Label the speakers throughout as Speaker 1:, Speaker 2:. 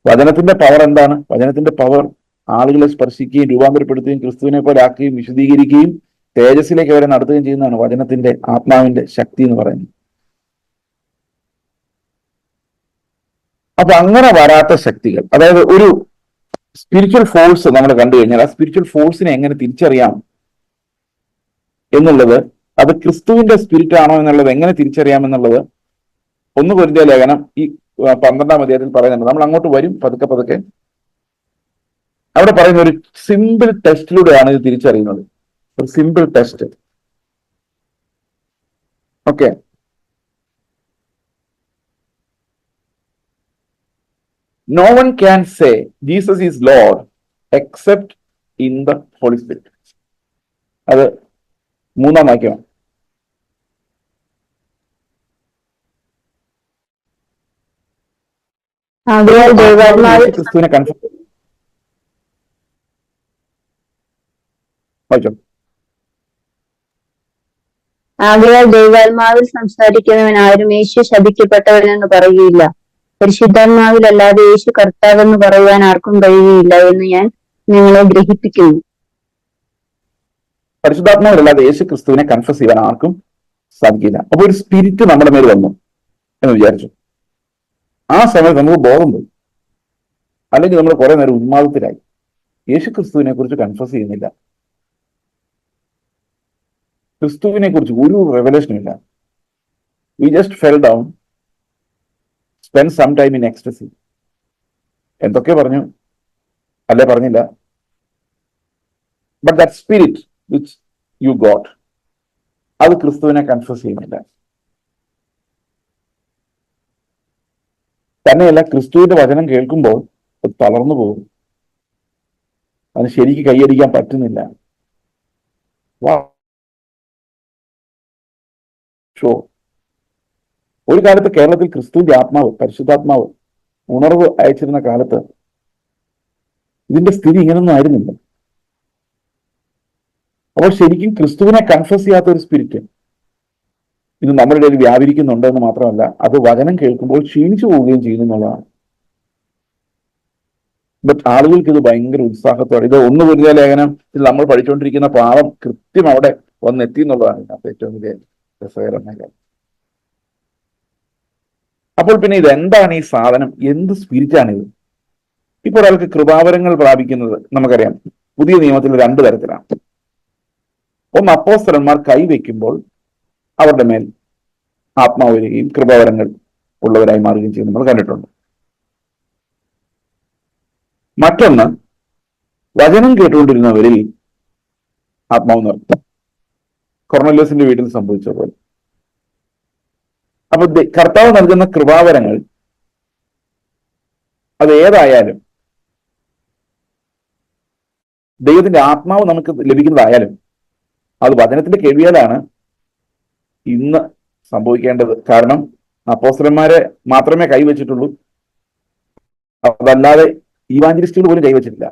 Speaker 1: വചനത്തിന്റെ പവർ എന്താണ്? വചനത്തിന്റെ പവർ ആളുകളെ സ്പർശിക്കുകയും രൂപാന്തരപ്പെടുത്തുകയും ക്രിസ്തുവിനെ പോലെ ആക്കുകയും വിശദീകരിക്കുകയും തേജസ്സിലേക്ക് അവരെ നടത്തുകയും ചെയ്യുന്നതാണ് വചനത്തിന്റെ ആത്മാവിന്റെ ശക്തി എന്ന് പറയുന്നത്. അപ്പൊ അങ്ങനെ വരാത്ത ശക്തികൾ, അതായത് ഒരു സ്പിരിച്വൽ ഫോഴ്സ് നമ്മൾ കണ്ടു കഴിഞ്ഞാൽ ആ സ്പിരിച്വൽ ഫോഴ്സിനെ എങ്ങനെ തിരിച്ചറിയാം എന്നുള്ളത്, അത് ക്രിസ്തുവിന്റെ സ്പിരിറ്റ് ആണോ എന്നുള്ളത് എങ്ങനെ തിരിച്ചറിയാം എന്നുള്ളത് 1 കൊരിന്ത്യർ ലേഖനം ഈ 12-ാം അധ്യായത്തിൽ പറയുന്നുണ്ട്. നമ്മൾ അങ്ങോട്ട് വരും പതുക്കെ പതുക്കെ. അവിടെ പറയുന്ന ഒരു സിമ്പിൾ ടെസ്റ്റിലൂടെയാണ് ഇത് തിരിച്ചറിയുന്നത്. ഒരു simple test. Okay, no one can say Jesus is Lord except in the Holy Spirit. അത് 3-ാം വാക്യമാണ്. ക്രിസ്തുവിനെ കൺഫേം
Speaker 2: ആകയാൽ ദൈവാത്മാവിൽ സംസാരിക്കുന്നവൻ ആരും യേശു ശപിക്കപ്പെട്ടവനെന്ന് പറയുകയില്ല. പരിശുദ്ധാത്മാവിലല്ലാതെ യേശു കർത്താവെന്ന് പറയുവാൻ ആർക്കും കഴിയുകയില്ല എന്ന് ഞാൻ നിങ്ങളെ ഗ്രഹിപ്പിക്കുന്നു.
Speaker 1: പരിശുദ്ധാത്മാവിലല്ലാതെ യേശു ക്രിസ്തുവിനെ കൺഫസ് ചെയ്യാൻ ആർക്കും സാധിക്കില്ല. അപ്പൊ ഒരു സ്പിരിറ്റ് നമ്മുടെ മേൽ വന്നു എന്ന് വിചാരിച്ചു. ആ സമയത്ത് നമുക്ക് ബോധം പോയി, അല്ലെങ്കിൽ നമ്മൾ കുറെ നേരം ഉന്മാദത്തിലായി. യേശു ക്രിസ്തുവിനെ കുറിച്ച് കൺഫസ് ചെയ്യുന്നില്ല, ക്രിസ്തുവിനെ കുറിച്ച് ഒരു റെവലേഷനും ഇല്ല. We just fell down, spend some time in ecstasy. എന്തൊക്കെ പറഞ്ഞു അല്ലെ പറഞ്ഞില്ല. But that spirit which you got, അത് ക്രിസ്തുവിനെ കൺഫസ് ചെയ്യുന്നില്ല. തന്നെയല്ല, ക്രിസ്തുവിന്റെ വചനം കേൾക്കുമ്പോൾ അത് തളർന്നു പോകും, അതിന് ശരിക്ക് കൈയടിക്കാൻ പറ്റുന്നില്ല. ഒരു കാലത്ത് കേരളത്തിൽ ക്രിസ്തുവിന്റെ ആത്മാവ്, പരിശുദ്ധാത്മാവ് ഉണർവ് അയച്ചിരുന്ന കാലത്ത് ഇതിന്റെ സ്ഥിതി ഇങ്ങനൊന്നും ആയിരുന്നില്ല. അപ്പോൾ ശരിക്കും ക്രിസ്തുവിനെ കൺഫസ് ചെയ്യാത്ത ഒരു സ്പിരിറ്റ് ഇത് നമ്മുടെ ഇടയിൽ വ്യാപരിക്കുന്നുണ്ട് എന്ന് മാത്രമല്ല, അത് വചനം കേൾക്കുമ്പോൾ ക്ഷീണിച്ചു പോവുകയും ചെയ്യുന്നു എന്നുള്ളതാണ്. ബട്ട് ആളുകൾക്ക് ഇത് ഭയങ്കര ഉത്സാഹത്തോടെ, ഇത് 1 കൊരിന്ത്യർ ലേഖനം നമ്മൾ പഠിച്ചുകൊണ്ടിരിക്കുന്ന പാഠം കൃത്യം അവിടെ വന്നെത്തി എന്നുള്ളതാണ് ഇതിനകത്ത് ഏറ്റവും വലിയ രസകരമായ കാര്യം. അപ്പോൾ പിന്നെ ഇത് എന്താണ് ഈ സാധനം? എന്ത് സ്പിരിറ്റാണിത്? ഇപ്പോൾ ഒരാൾക്ക് കൃപാവരങ്ങൾ പ്രാപിക്കുന്നത് നമുക്കറിയാം, പുതിയ നിയമത്തിൽ 2 തരത്തിലാണ്. ഒന്ന്, അപ്പോസ്തലന്മാർ കൈവയ്ക്കുമ്പോൾ അവരുടെ മേൽ ആത്മാവ് വരികയും കൃപാവരങ്ങൾ ഉള്ളവരായി മാറുകയും ചെയ്യും, നമ്മൾ കണ്ടിട്ടുണ്ട്. മറ്റൊന്ന്, വചനം കേട്ടുകൊണ്ടിരുന്നവരിൽ ആത്മാവ് നിറഞ്ഞു, കൊർന്നല്യോസിന്റെ വീട്ടിൽ സംഭവിച്ച പോലെ. അപ്പൊ കർത്താവ് നൽകുന്ന കൃപാവരങ്ങൾ അത് ഏതായാലും, ദൈവത്തിന്റെ ആത്മാവ് നമുക്ക് ലഭിക്കുന്നതായാലും, അത് വചനത്തിന്റെ കേൾവിയാലാണ് ഇന്ന് സംഭവിക്കേണ്ടത്. കാരണം അപ്പോസ്തലന്മാരെ മാത്രമേ കൈവച്ചിട്ടുള്ളൂ, അതല്ലാതെ ഈവാഞ്ചലിസ്റ്റുകൾ പോലും കൈവച്ചിട്ടില്ല.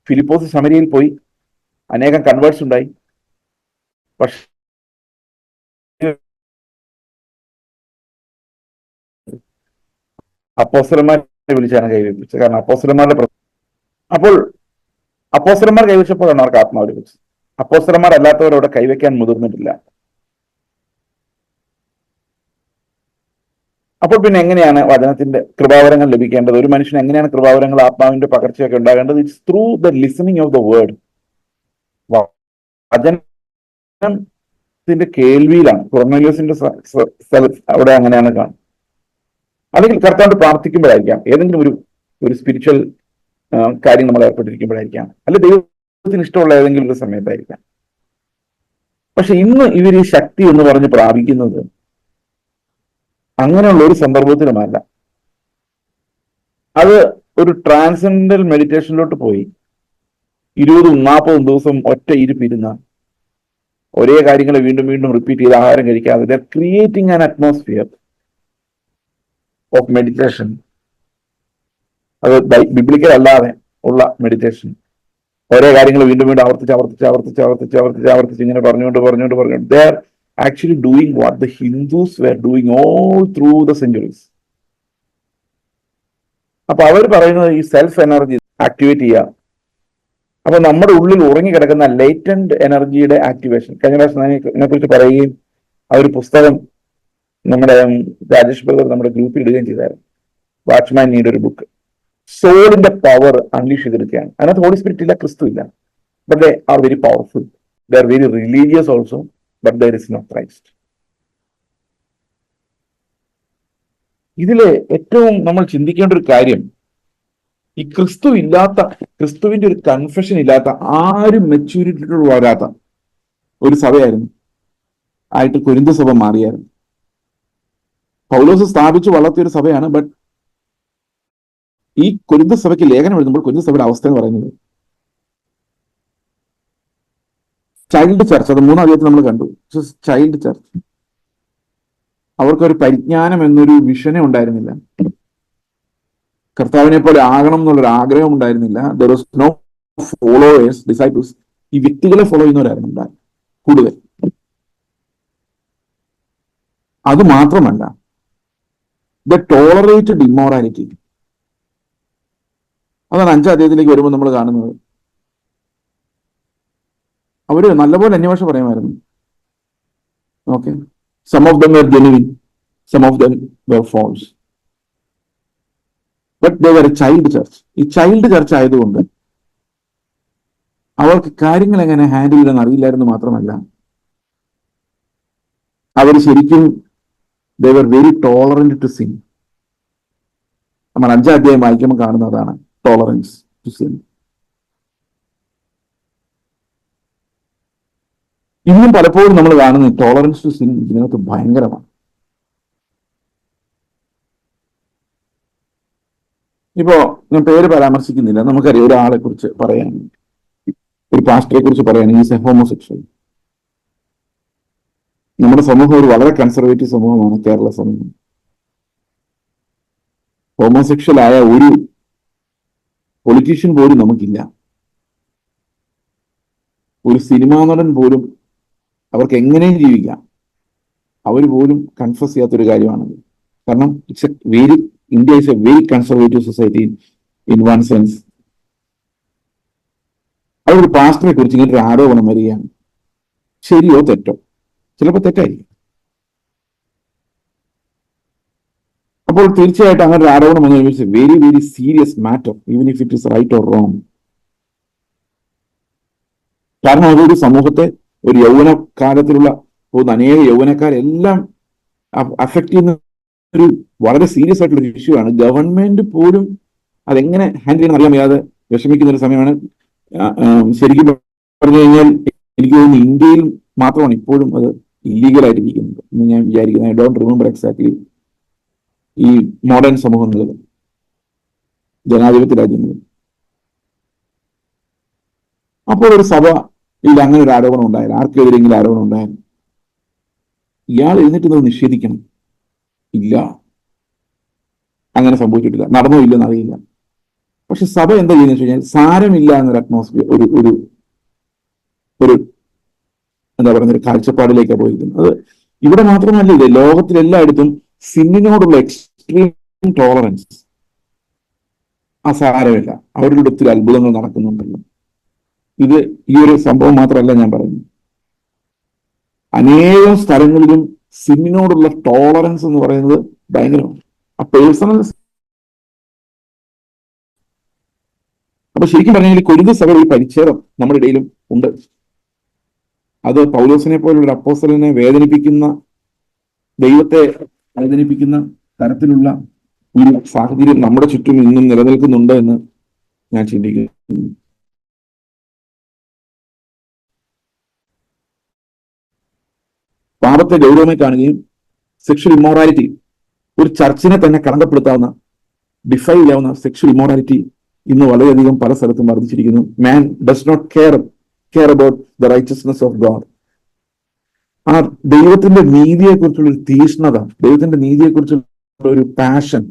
Speaker 1: ഫിലിപ്പോസ് ശമരിയിൽ പോയി, അനേകം കൺവേർട്സ് ഉണ്ടായി. പക്ഷെ അപ്പോസ്തലന്മാരെ വിളിച്ചാണ് കൈവപ്പിച്ചത്. കാരണം അപ്പോൾ അപ്പോസ്തലന്മാർ കൈവച്ചപ്പോഴാണ് അവർക്ക് ആത്മാവ് ലഭിച്ചത്. അപ്പോസ്തലന്മാർ അല്ലാത്തവരവിടെ കൈവയ്ക്കാൻ മുതിർന്നിട്ടില്ല. അപ്പോൾ പിന്നെ എങ്ങനെയാണ് വചനത്തിന്റെ കൃപാവരങ്ങൾ ലഭിക്കേണ്ടത്? ഒരു മനുഷ്യന് എങ്ങനെയാണ് കൃപാവരങ്ങൾ, ആത്മാവിന്റെ പകർച്ചയൊക്കെ ഉണ്ടാകേണ്ടത്? It's through the listening of the word. വചനത്തിന്റെ കേൾവിയിലാണ്. കൊർന്നല്യോസിന്റെ അവിടെ അങ്ങനെയാണ് കാണുന്നത്. അല്ലെങ്കിൽ കർത്താവിനോട് പ്രാർത്ഥിക്കുമ്പോഴായിരിക്കാം, ഏതെങ്കിലും ഒരു സ്പിരിച്വൽ കാര്യം നമ്മൾ ഏർപ്പെട്ടിരിക്കുമ്പോഴായിരിക്കാം, അല്ലെ ദൈവത്തിന് ഇഷ്ടമുള്ള ഏതെങ്കിലും ഒരു സമയത്തായിരിക്കാം. പക്ഷെ ഇന്ന് ഇവർ ഈ ശക്തി എന്ന് പറഞ്ഞ് പ്രാപിക്കുന്നത് അങ്ങനെയുള്ള ഒരു സന്ദർഭത്തിലുമല്ല. അത് ഒരു ട്രാൻസെൻഡൽ മെഡിറ്റേഷനിലോട്ട് പോയി 20-40 ദിവസം ഒറ്റ ഇരുപ്പിരുന്ന ഒരേ കാര്യങ്ങൾ വീണ്ടും വീണ്ടും റിപ്പീറ്റ് ചെയ്ത് ആഹാരം കഴിക്കാതെ they are creating an atmosphere of meditation. അത് ബിബ്ലിക്കൽ അല്ലാതെ ഉള്ള മെഡിറ്റേഷൻ. ഒരേ കാര്യങ്ങൾ വീണ്ടും വീണ്ടും ആവർത്തിച്ച് ഇങ്ങനെ പറഞ്ഞുകൊണ്ട് they are actually doing what the Hindus were doing all through the centuries. അപ്പൊ അവർ പറയുന്നത് ഈ സെൽഫ് എനർജി ആക്ടിവേറ്റ് ചെയ്യുക. അപ്പൊ നമ്മുടെ ഉള്ളിൽ ഉറങ്ങിക്കിടക്കുന്ന ലേറ്റന്റ് എനർജിയുടെ ആക്ടിവേഷൻ. കഴിഞ്ഞ പ്രാവശ്യം ഞാൻ ഇതിനെക്കുറിച്ച് പറയുകയും ആ ഒരു പുസ്തകം നമ്മുടെ രാജേഷ് ബ്രദർ നമ്മുടെ ഗ്രൂപ്പിൽ ഇടുകയും ചെയ്തായിരുന്നു. വാച്ച്മാൻ നീഡ് ഒരു ബുക്ക്. സോളിന്റെ പവർ അൺലീഷ് ചെയ്തെടുക്കുകയാണ്. അതിനകത്ത് ഹോളി സ്പിരിറ്റ് ഇല്ല, ക്രിസ്തു ഇല്ല. But they are very powerful. They are very religious also, but there is no Christ. ഇതില് ഏറ്റവും നമ്മൾ ചിന്തിക്കേണ്ട ഒരു കാര്യം, ഈ ക്രിസ്തുവിന്റെ ഒരു കൺഫെഷൻ ഇല്ലാത്ത, ആരും മെച്യൂരിറ്റിയോട് വരാത്ത ഒരു സഭയായിരുന്നു ആയിട്ട് കൊരിന്ത സഭ മാറിയായിരുന്നു. പൗലോസ് സ്ഥാപിച്ചു വളർത്തിയ ഒരു സഭയാണ്. ബട്ട് ഈ കൊരിന്ത സഭയ്ക്ക് ലേഖനം എഴുതുമ്പോൾ കൊരിന്ത സഭയുടെ അവസ്ഥ എന്ന് പറയുന്നത് ചൈൽഡ് ചർച്ച്. അത് 3 അധ്യായത്തിൽ നമ്മൾ കണ്ടു. Child church. അവർക്കൊരു പരിജ്ഞാനം എന്നൊരു വിഷനെ ഉണ്ടായിരുന്നില്ല. കർത്താവിനെ പോലെ ആകണം എന്നുള്ളൊരു ആഗ്രഹം ഉണ്ടായിരുന്നില്ല. There was no followers, disciples. ഈ വ്യക്തികളെ ഫോളോ ചെയ്യുന്നവരായിരുന്നു ഉണ്ടായിരുന്നു കൂടുതൽ. അത് മാത്രമല്ല, ദ ടോളറേറ്റഡ് ഇമ്മോറാലിറ്റി. അതാണ് 5-ാം അധ്യായത്തിലേക്ക് വരുമ്പോൾ നമ്മൾ കാണുന്നത്. അവര് നല്ലപോലെ അന്യഭാഷ പറയുമായിരുന്നു. Okay, some of them were genuine, some of them were false, but they were a child church. ഈ ചൈൽഡ് ചർച്ച് ആയതുകൊണ്ട് അവർക്ക് കാര്യങ്ങൾ എങ്ങനെ ഹാൻഡിൽ ചെയ്യാൻ അറിയില്ലായിരുന്നു. മാത്രമല്ല, അവർ ശരിക്കും they were very tolerant to sin. നമ്മൾ 5-ാം അധ്യായം വായിക്കുമ്പോൾ കാണുന്നതാണ് ടോളറൻസ് ടു സിൻ. ഇന്നും പലപ്പോഴും നമ്മൾ കാണുന്നത് ടോളറൻസ് ടു സിൻ ഇതിനകത്ത് ഭയങ്കരമാണ്. ഇപ്പോ ഞാൻ പേര് പരാമർശിക്കുന്നില്ല. നമുക്കറിയാം ഒരാളെ കുറിച്ച് പറയാൻ, ഒരു പാസ്റ്ററെ കുറിച്ച് പറയാൻ, ഈസ് എ ഹോമോസെക്ഷൽ. നമ്മുടെ സമൂഹം ഒരു വളരെ കൺസർവേറ്റീവ് സമൂഹമാണ്, കേരള സമൂഹം. ഹോമോസെക്ഷൽ ആയ ഒരു പൊളിറ്റീഷ്യൻ പോലും നമുക്കില്ല. ഒരു സിനിമാ നടൻ പോലും അവർക്ക് എങ്ങനെയും ജീവിക്കാം, അവർ പോലും കൺഫസ് ചെയ്യാത്തൊരു കാര്യമാണത്. കാരണം it's A very, India is A very conservative society in one sense. അതൊരു പാസ്റ്ററെ കുറിച്ച് ഇങ്ങനെ ഒരു ആരോപണം വരികയാണ്. ശരിയോ തെറ്റോ? ചിലപ്പോൾ തെറ്റായിരിക്കും. അപ്പോൾ തീർച്ചയായിട്ടും അങ്ങനെ ഒരു ആരോപണം വന്നു കഴിഞ്ഞാൽ very very serious matter, even if it is right or wrong. കാരണം അതൊരു സമൂഹത്തെ, ഒരു യൗവനകാലത്തിലുള്ള പോകുന്ന അനേക യൗവനക്കാരെല്ലാം അഫക്ട് ചെയ്യുന്ന ഒരു വളരെ സീരിയസ് ആയിട്ടുള്ള ഒരു ഇഷ്യൂ ആണ്. ഗവൺമെന്റ് പോലും അതെങ്ങനെ ഹാൻഡിൽ ചെയ്യാൻ അറിയാൻ വയ്യാതെ വിഷമിക്കുന്ന ഒരു സമയമാണ്. ശരിക്കും പറഞ്ഞു കഴിഞ്ഞാൽ എനിക്ക് തോന്നുന്നു ഇന്ത്യയിൽ മാത്രമാണ് ഇപ്പോഴും അത് ഇല്ലീഗലായിട്ടിരിക്കുന്നത് എന്ന് ഞാൻ വിചാരിക്കുന്നത്. ഐ ഡോണ്ട് റിമെമ്പർ എക്സാക്ട്ലി ഈ മോഡേൺ സമൂഹങ്ങളിൽ, ജനാധിപത്യ രാജ്യങ്ങളിൽ. അപ്പോൾ ഒരു സഭയിൽ അങ്ങനെ ഒരു ആരോപണം ഉണ്ടായാലും, ആർക്കെതിരെങ്കിലും ആരോപണം ഉണ്ടായാലും ഇയാൾ എഴുന്നേറ്റ് നിഷേധിക്കണം. ഇല്ല, അങ്ങനെ സംഭവിച്ചിട്ടില്ല, നടന്നോ ഇല്ലെന്ന് അറിയില്ല. പക്ഷെ സഭ എന്താ ചെയ്യുന്നത് വെച്ച് കഴിഞ്ഞാൽ സാരമില്ല എന്നൊരു അറ്റ്മോസ്ഫിയർ, ഒരു എന്താ പറയുന്ന ഒരു കാഴ്ചപ്പാടിലേക്കാണ് പോയിരിക്കുന്നത്. അത് ഇവിടെ മാത്രമല്ല, ഇത് ലോകത്തിലെല്ലായിടത്തും സിന്നിനോടുള്ള എക്സ്ട്രീം ടോളറൻസ്. സാരമില്ല, അവരുടെ ഒത്തിരി അത്ഭുതങ്ങൾ നടക്കുന്നുണ്ടല്ലോ. ഇത് ഈ ഒരു സംഭവം മാത്രമല്ല ഞാൻ പറയുന്നത്. അനേകം സ്ഥലങ്ങളിലും സിന്നിനോടുള്ള ടോളറൻസ് എന്ന് പറയുന്നത് ഭയങ്കരമാണ്. ആ പേഴ്സണൽ. അപ്പൊ ശരിക്കും പറഞ്ഞാൽ കൊരിന്ത സഭയുടെ ഒരു പരിച്ഛേദം നമ്മുടെ ഇടയിലും ഉണ്ട്. അത് പൗലോസിനെ പോലുള്ള ഒരു അപ്പോസ്തലനെ വേദനിപ്പിക്കുന്ന, ദൈവത്തെ വേദനിപ്പിക്കുന്ന തരത്തിലുള്ള ഒരു സാഹചര്യം നമ്മുടെ ചുറ്റും ഇന്നും നിലനിൽക്കുന്നുണ്ട് എന്ന് ഞാൻ ചിന്തിക്കുന്നു. പാപത്തെ ഗൗരവമായി കാണുകയും സെക്ഷൽ ഇമ്മോറാലിറ്റി, ഒരു ചർച്ചിനെ തന്നെ കളങ്കപ്പെടുത്താവുന്ന, ഡിഫൈൻ ചെയ്യാവുന്ന സെക്ഷൽ ഇമ്മോറാലിറ്റി ഇന്ന് വളരെയധികം പല സ്ഥലത്തും വർദ്ധിച്ചിരിക്കുന്നു. Man does not care about the righteousness of God. ആ ദൈവത്തിന്റെ നീതിയെക്കുറിച്ചുള്ള ഒരു തീഷ്ണത, ദൈവത്തിന്റെ നീതിയെക്കുറിച്ചുള്ള ഒരു പാഷൻ,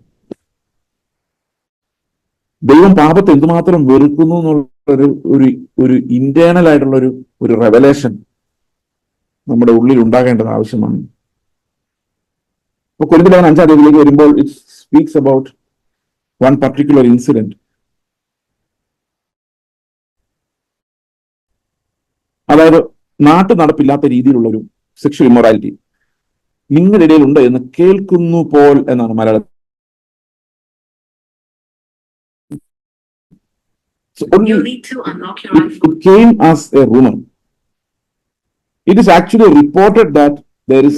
Speaker 1: ദൈവം പാപത്തെ എന്തുമാത്രം വെറുക്കുന്നു എന്നുള്ള ഒരു ഇന്റേണൽ ആയിട്ടുള്ള ഒരു റെവലേഷൻ നമ്മുടെ ഉള്ളിൽ ഉണ്ടാകേണ്ടത് ആവശ്യമാണ്. ഇപ്പൊ കൊരിന്ത്യർ 5-ാം അധ്യായത്തിലേക്ക് വരുമ്പോൾ it speaks about one particular incident. അതായത് നാട്ടു നടപ്പില്ലാത്ത രീതിയിലുള്ള ഒരു സെക്ഷൽ ഇമ്മൊറാലിറ്റി നിങ്ങളുടെ ഇടയിൽ ഉണ്ട് എന്ന് കേൾക്കുന്നു പോൽ എന്നാണ് മലയാളത്തിൽ. It came as a rumor. It is actually reported that there is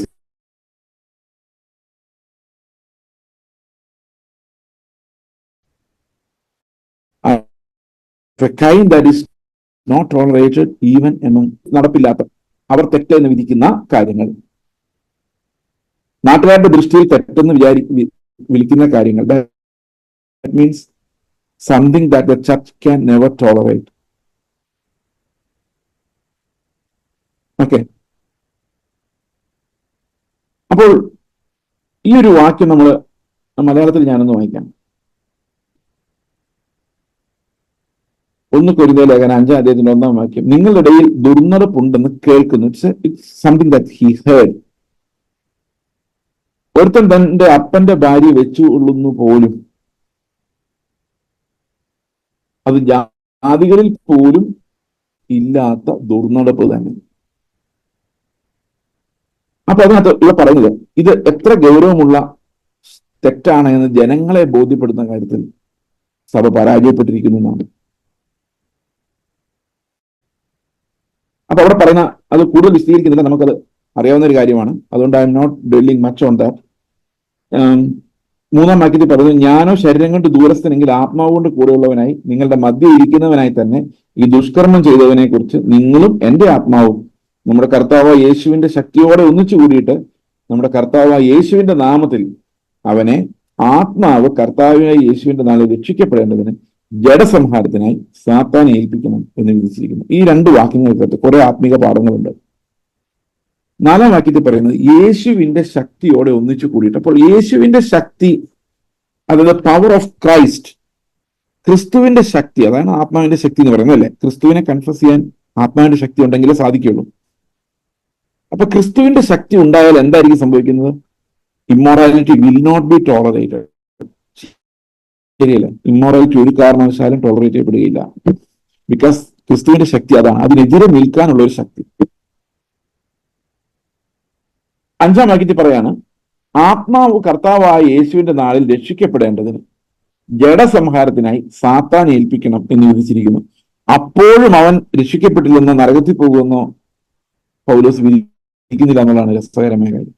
Speaker 1: a kind that is not tolerated even among നടപ്പില്ലാത്ത അവർ തെറ്റെന്ന് വിധിക്കുന്ന കാര്യങ്ങൾ, നാട്ടുകാരുടെ ദൃഷ്ടിയിൽ തെറ്റെന്ന് വിളിക്കുന്ന കാര്യങ്ങൾ. That means something that the church can never tolerate. Okay. അപ്പോൾ ഈ ഒരു വാക്യം നമ്മൾ മലയാളത്തിൽ ഞാനൊന്ന് വായിക്കാം. 1 കൊരിന്ത്യർ ലേഖനം 5-ാം അധ്യായത്തിന്റെ 1-ാം വാക്യം. നിങ്ങളുടെ ഇടയിൽ ദുർനടപ്പുണ്ടെന്ന് കേൾക്കുന്നു. It's something that he heard. ഒരുത്തൻ തന്റെ അപ്പന്റെ ഭാര്യ വെച്ചുകൊള്ളുന്നു പോലും, അത് ജാതികളിൽ പോലും ഇല്ലാത്ത ദുർനടപ്പ് തന്നെ. അപ്പൊ അതിനകത്ത് ഇവിടെ പറയുന്നത് ഇത് എത്ര ഗൗരവമുള്ള തെറ്റാണ് എന്ന് ജനങ്ങളെ ബോധ്യപ്പെടുന്ന കാര്യത്തിൽ സഭ പരാജയപ്പെട്ടിരിക്കുന്നു എന്നാണ്. അപ്പൊ അവിടെ പറയുന്ന അത് കൂടുതൽ വിശദീകരിക്കുന്നില്ല, നമുക്കത് അറിയാവുന്ന ഒരു കാര്യമാണ്. അതുകൊണ്ട് I am not dwelling much on that. 3-ാം വാക്യത്തിൽ പറയുന്നത്, ഞാനോ ശരീരം കൊണ്ട് ദൂരസ്ഥനെങ്കിൽ ആത്മാവ് കൊണ്ട് കൂടെയുള്ളവനായി നിങ്ങളുടെ മധ്യ ഇരിക്കുന്നവനായി തന്നെ ഈ ദുഷ്കർമ്മം ചെയ്തവനെ കുറിച്ച് നിങ്ങളും എന്റെ ആത്മാവും നമ്മുടെ കർത്താവായ യേശുവിന്റെ ശക്തിയോടെ ഒന്നിച്ചു കൂടിയിട്ട് നമ്മുടെ കർത്താവായ യേശുവിന്റെ നാമത്തിൽ അവനെ ആത്മാവ് കർത്താവായ യേശുവിന്റെ നാളിൽ രക്ഷിക്കപ്പെടേണ്ടതിന് ജഡസംഹാരത്തിനായി സാത്താനെ ഏൽപ്പിക്കണം എന്ന് വിധിച്ചിരിക്കുന്നു. ഈ 2 വാക്യങ്ങൾക്കകത്ത് കുറെ ആത്മീക പാഠങ്ങളുണ്ട്. 4-ാം വാക്യത്തിൽ പറയുന്നത് യേശുവിന്റെ ശക്തിയോടെ ഒന്നിച്ചു കൂടിയിട്ട്. അപ്പോൾ യേശുവിന്റെ ശക്തി, അതായത് പവർ ഓഫ് ക്രൈസ്റ്റ്, ക്രിസ്തുവിന്റെ ശക്തി, അതാണ് ആത്മാവിന്റെ ശക്തി എന്ന് പറയുന്നത് അല്ലേ. ക്രിസ്തുവിനെ കൺഫസ് ചെയ്യാൻ ആത്മാവിന്റെ ശക്തി ഉണ്ടെങ്കിലേ സാധിക്കുള്ളൂ. അപ്പൊ ക്രിസ്തുവിന്റെ ശക്തി ഉണ്ടായാൽ എന്തായിരിക്കും സംഭവിക്കുന്നത്? Immorality will not be tolerated. ശരിയല്ല, ഇമ്മോറാലിറ്റി ഒരു കാരണവശാലും ടോളറേറ്റ് ചെയ്യപ്പെടുകയില്ല. ബിക്കോസ് ക്രിസ്തുവിന്റെ ശക്തി അതാണ്, അതിനെതിരെ നിൽക്കാനുള്ള ഒരു ശക്തി. 5-ാം വാക്യത്തിൽ പറയാണ്, ആത്മാവ് കർത്താവായ യേശുവിന്റെ നാളിൽ രക്ഷിക്കപ്പെടേണ്ടതിന് ജഡസംഹാരത്തിനായി സാത്താനെ ഏൽപ്പിക്കണം എന്ന് വിധിച്ചിരിക്കുന്നു. അപ്പോഴും അവൻ രക്ഷിക്കപ്പെട്ടില്ലെന്നോ നരകത്തിൽ പോകുമെന്നോ പൗലോസ് വിധിക്കുന്നില്ല എന്നുള്ളതാണ് രസകരമായ കാര്യം.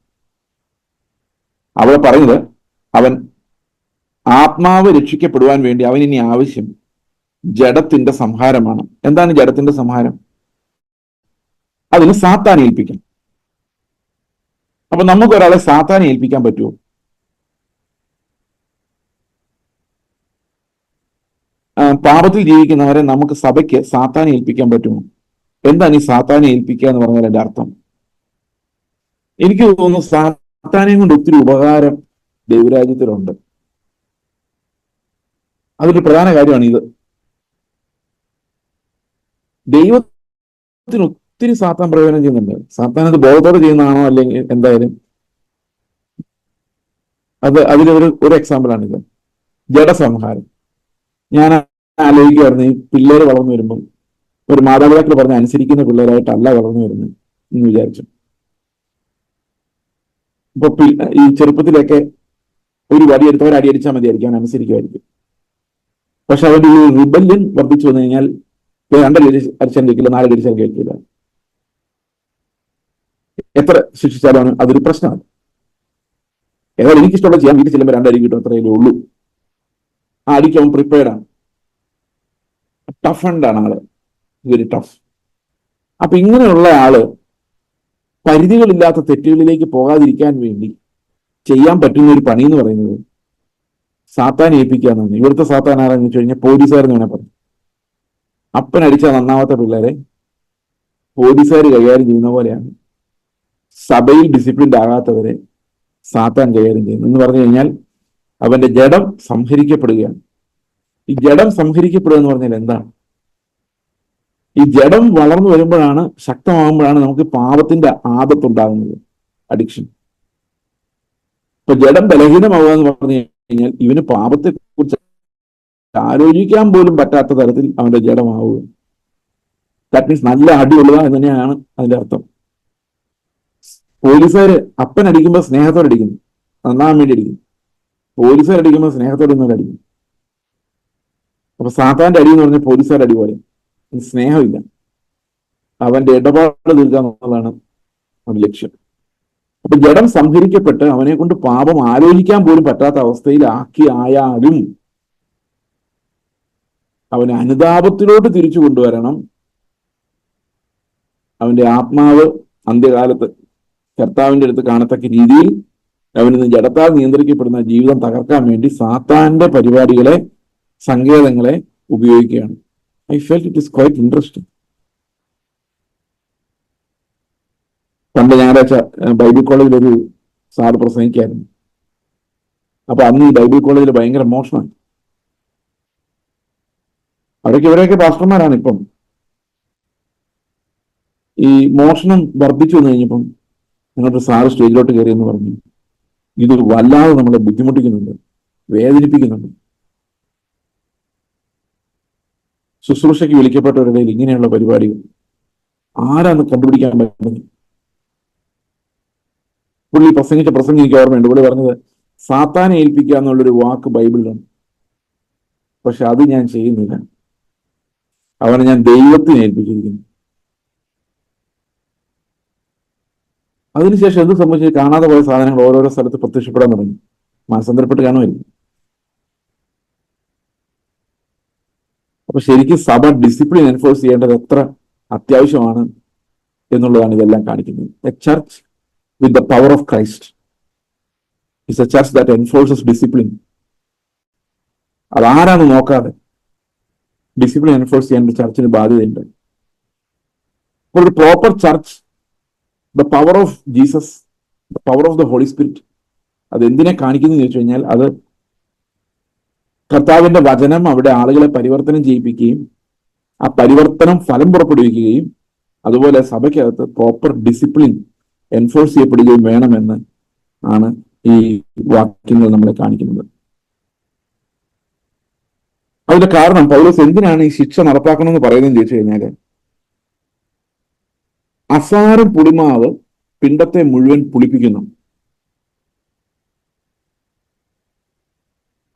Speaker 1: അവിടെ പറയുന്നത് അവൻ ആത്മാവ് രക്ഷിക്കപ്പെടുവാൻ വേണ്ടി അവൻ ഇനി ആവശ്യം ജഡത്തിന്റെ സംഹാരമാണ്. എന്താണ് ജഡത്തിന്റെ സംഹാരം? അതിന് സാത്താനെ ഏൽപ്പിക്കണം. അപ്പൊ നമുക്ക് ഒരാളെ സാത്താനെ ഏൽപ്പിക്കാൻ പറ്റുമോ? പാപത്തിൽ ജീവിക്കുന്നവരെ നമുക്ക് സഭയ്ക്ക് സാത്താനെ ഏൽപ്പിക്കാൻ പറ്റുമോ? എന്താണ് ഈ സാത്താനെ ഏൽപ്പിക്കുക എന്ന് പറഞ്ഞാൽ എന്റെ അർത്ഥം? എനിക്ക് തോന്നുന്നു സാത്താനെയും കൊണ്ട് ഒത്തിരി ഉപകാരം ദൈവരാജ്യത്തിലുണ്ട്. അതൊരു പ്രധാന കാര്യമാണ് ഇത്. ദൈവത്തിന് ഒത്തിരി സാത്താൻ പ്രയോജനം ചെയ്യുന്നുണ്ട്. സാത്താൻ അത് ബോധത്തോടെ ചെയ്യുന്നതാണോ അല്ലെങ്കിൽ എന്തായാലും അതിലൊരു എക്സാമ്പിളാണിത്. ജഡസംഹാരം. ഞാൻ ആലോചിക്കുമായിരുന്നു, ഈ പിള്ളേർ വളർന്നു വരുമ്പോൾ ഒരു മാതാപിതാക്കൾ പറഞ്ഞ് അനുസരിക്കുന്ന പിള്ളേരായിട്ടല്ല വളർന്നു വരുന്നത് എന്ന് വിചാരിച്ചു. ഇപ്പൊ ഈ ചെറുപ്പത്തിലൊക്കെ ഒരു വടിയെടുത്തവർ അടിയടിച്ചാൽ മതിയായിരിക്കും, അവൻ അനുസരിക്കുമായിരിക്കും. പക്ഷെ അവരുടെ ഈ റിബല്യൻ വർദ്ധിച്ചു വന്നു കഴിഞ്ഞാൽ 2 അടിച്ചാൽ കേൾക്കില്ല, 4 അടിച്ചാൽ കേൾക്കില്ല. എത്ര ശിക്ഷിച്ചാലാണ് അതൊരു പ്രശ്നമാണ്. ഏതായാലും എനിക്കിഷ്ടമുള്ള ചെയ്യാൻ വീട്ടിൽ ചെല്ലുമ്പോൾ 2 അടി കിട്ടും, അത്രയേ ഉള്ളൂ. ആ അടിക്ക് അവൻ പ്രിപ്പയർഡാണ്. ടഫ് ആണ് ആള്, വെരി ടഫ്. അപ്പൊ ഇങ്ങനെയുള്ള ആള് പരിധികളില്ലാത്ത തെറ്റുകളിലേക്ക് പോകാതിരിക്കാൻ വേണ്ടി ചെയ്യാൻ പറ്റുന്ന ഒരു പണി എന്ന് പറയുന്നത് സാത്താൻ ഏൽപ്പിക്കുക എന്നാണ്. ഇവിടുത്തെ സാത്താൻ ആരാന്ന് വെച്ച് കഴിഞ്ഞാൽ പോലീസുകാരെന്ന് വേണേൽ പറഞ്ഞു. അപ്പനടിച്ച നന്നാവാത്ത പിള്ളേരെ പോലീസുകാർ കൈകാര്യം ചെയ്യുന്ന പോലെയാണ് സഭയിൽ ഡിസിപ്ലിൻഡ് ആകാത്തവരെ സാത്താൻ കൈകാര്യം ചെയ്യുന്നു. എന്ന് പറഞ്ഞു കഴിഞ്ഞാൽ അവന്റെ ജഡം സംഹരിക്കപ്പെടുകയാണ്. ഈ ജഡം സംഹരിക്കപ്പെടുക എന്ന് പറഞ്ഞാൽ എന്താണ്? ഈ ജഡം വളർന്നു വരുമ്പോഴാണ്, ശക്തമാകുമ്പോഴാണ് നമുക്ക് പാപത്തിന്റെ ആദത്തുണ്ടാകുന്നത്, അഡിക്ഷൻ. ഇപ്പൊ ജഡം ബലഹീനമാവുക എന്ന് പറഞ്ഞു കഴിഞ്ഞാൽ ഇവന് പാപത്തെ കുറിച്ച് ആലോചിക്കാൻ പോലും പറ്റാത്ത തരത്തിൽ അവന്റെ ജഡമാവുക. ദാറ്റ് മീൻസ് നല്ല അടിയുള്ളതാ എന്ന് തന്നെയാണ് അതിന്റെ അർത്ഥം. പോലീസുകാര് അപ്പൻ അടിക്കുമ്പോൾ സ്നേഹത്തോടെ അടിക്കുന്നു, നന്നാൻ വേണ്ടി അടിക്കുന്നു. പോലീസുകാർ അടിക്കുമ്പോൾ സ്നേഹത്തോടെ ഒന്നും അടിക്കും. അപ്പൊ സാത്താന്റെ അടി എന്ന് പറഞ്ഞാൽ പോലീസുകാരുടെ അടി പോലെ സ്നേഹമില്ല. അവന്റെ ഇടപാട് തീർക്കുക എന്നുള്ളതാണ് അവന്റെ ലക്ഷ്യം. അപ്പൊ ജഡം സംഹരിക്കപ്പെട്ട് അവനെ കൊണ്ട് പാപം ആലോചിക്കാൻ പോലും പറ്റാത്ത അവസ്ഥയിലാക്കി ആയാലും അവനെ അനുതാപത്തിലോട്ട് തിരിച്ചു കൊണ്ടുവരണം. അവന്റെ ആത്മാവ് അന്ത്യകാലത്ത് കർത്താവിന്റെ അടുത്ത് കാണത്തക്ക രീതിയിൽ അവനിന്ന് ജഡത്താൽ നിയന്ത്രിക്കപ്പെടുന്ന ജീവിതം തകർക്കാൻ വേണ്ടി സാത്താന്റെ പരിപാടികളെ, സങ്കേതങ്ങളെ ഉപയോഗിക്കുകയാണ്. I felt it is quite interesting. പണ്ട് ഞായറാഴ്ച ബൈബിൾ കോളേജിൽ ഒരു സാറ് പ്രസംഗിക്കായിരുന്നു. അപ്പൊ അന്ന് ഈ ബൈബിൾ കോളേജിൽ ഭയങ്കര മോഷണമാണ്. അവരൊക്കെ ഇവരൊക്കെ പാസ്റ്റർമാരാണ്. ഇപ്പം ഈ മോഷണം വർദ്ധിച്ചു വന്നു കഴിഞ്ഞപ്പം ഞങ്ങളുടെ സാറ് സ്റ്റേജിലോട്ട് കയറി എന്ന് പറഞ്ഞു, ഇത് വല്ലാതെ നമ്മളെ ബുദ്ധിമുട്ടിക്കുന്നുണ്ട്, വേദനിപ്പിക്കുന്നുണ്ട്. ശുശ്രൂഷയ്ക്ക് വിളിക്കപ്പെട്ടവരുടെ ഇങ്ങനെയുള്ള പരിപാടികൾ ആരാന്ന് കണ്ടുപിടിക്കാൻ പറ്റുന്നത്. പുള്ളി പ്രസംഗിച്ച പ്രസംഗം എനിക്ക് ഓർമ്മയുണ്ട്. പുള്ളി പറഞ്ഞത് സാത്താനെ ഏൽപ്പിക്കുക എന്നുള്ളൊരു വാക്ക് ബൈബിളിലാണ്, പക്ഷെ അത് ഞാൻ ചെയ്യുന്നില്ല, അവനെ ഞാൻ ദൈവത്തിന് ഏൽപ്പിച്ചിരിക്കുന്നു. അതിനുശേഷം എന്ത് സംഭവിച്ചു? കാണാതെ പോയ സാധനങ്ങൾ ഓരോരോ സ്ഥലത്ത് പ്രത്യക്ഷപ്പെടാൻ തുടങ്ങി. മാനസാന്തരപ്പെട്ട് കാണുമായിരുന്നു. അപ്പൊ ശരിക്കും സഭ ഡിസിപ്ലിൻ എൻഫോഴ്സ് ചെയ്യേണ്ടത് എത്ര അത്യാവശ്യമാണ് എന്നുള്ളതാണ് ഇതെല്ലാം കാണിക്കുന്നത്. A church with the power of Christ is a church that enforces discipline. അതാരാന്ന് നോക്കാതെ ഡിസിപ്ലിൻ എൻഫോഴ്സ് ചെയ്യേണ്ട ചർച്ചിന് ബാധ്യതയുണ്ട്. അപ്പോൾ ഒരു proper church, the power of Jesus, the power of the Holy Spirit, അത് എന്തിനെ കാണിക്കുന്നു എന്ന് ചോദിച്ചു കഴിഞ്ഞാൽ അത് കർത്താവിന്റെ വചനം അവിടെ ആളുകളെ പരിവർത്തനം ചെയ്യിപ്പിക്കുകയും ആ പരിവർത്തനം ഫലം പുറപ്പെടുവിക്കുകയും അതുപോലെ സഭയ്ക്കകത്ത് പ്രോപ്പർ ഡിസിപ്ലിൻ എൻഫോഴ്സ് ചെയ്യപ്പെടുകയും വേണമെന്ന് ആണ് ഈ വാക്യങ്ങൾ നമ്മളെ കാണിക്കുന്നത്. അതിന്റെ കാരണം പൗലോസ് എന്തിനാണ് ഈ ശിക്ഷ നടപ്പാക്കണമെന്ന് പറയുന്നതെന്ന് ചോദിച്ചു കഴിഞ്ഞാല്, അസാരം പുളിമാവ് പിണ്ടത്തെ മുഴുവൻ പുളിപ്പിക്കുന്നു.